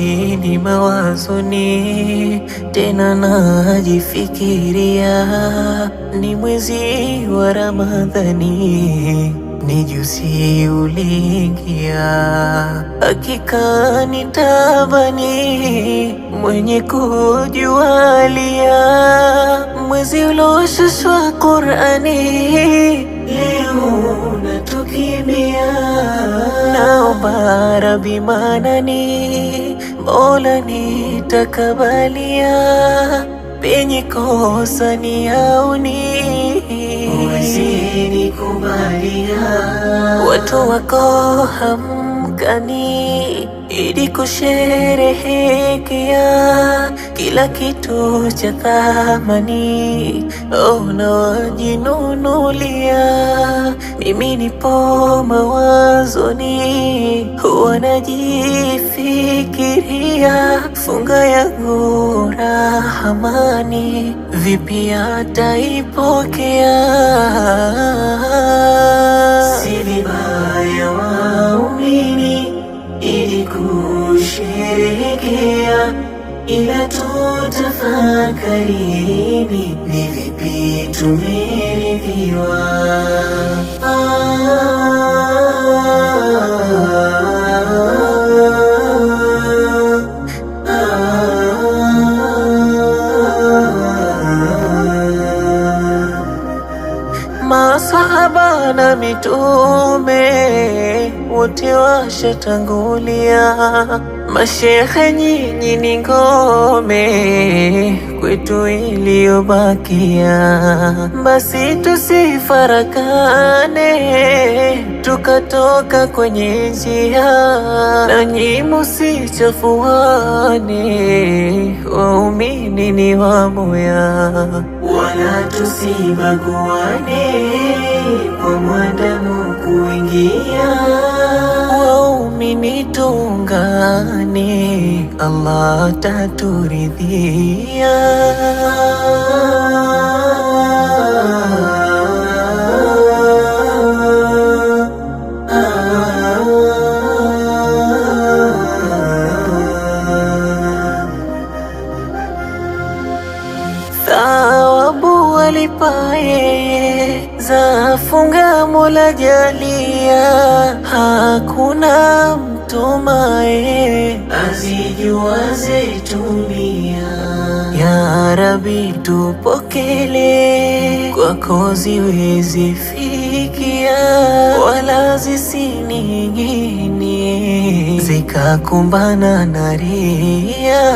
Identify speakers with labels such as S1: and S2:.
S1: chini mawazoni, tena najifikiria, ni mwezi wa Ramadhani, ni juzi uliingia, hakika nitabani mwenye kujualia, mwezi uloshushwa Qur'ani, leo natukimbia. Naomba Rabbi Manani, Mola nitakabalia, penye kosa niauni, uwezi kubalia. Watu wako hamkani, ili kusherehekea kila kitu cha thamani, ona wajinunulia. Mimi nipo mawazoni, huwa najifikiria, funga yangu Rahamani, vipi ataipokea? Si vibaya waumini ili kusherehekea, ila tutafakarini, ni vipi tumeridhiwa. Masahaba na mitume wote washatangulia, mashehe nyinyi ni ngome kwetu iliyobakia. Basi tusifarakane, tukatoka kwenye njia, nanyi musichafuane, waumini ni wamoya, wala tusibaguane kwa mwandamo kuingia. Waumini tuungane, Allah taturidhia. Thawabu walipaye za funga Mola jalia, hakuna mtumaye azijua zetunia. Ya Rabbi tupokele, kwako ziwezi fikia, wala zisining'inie zikakumbana na ria.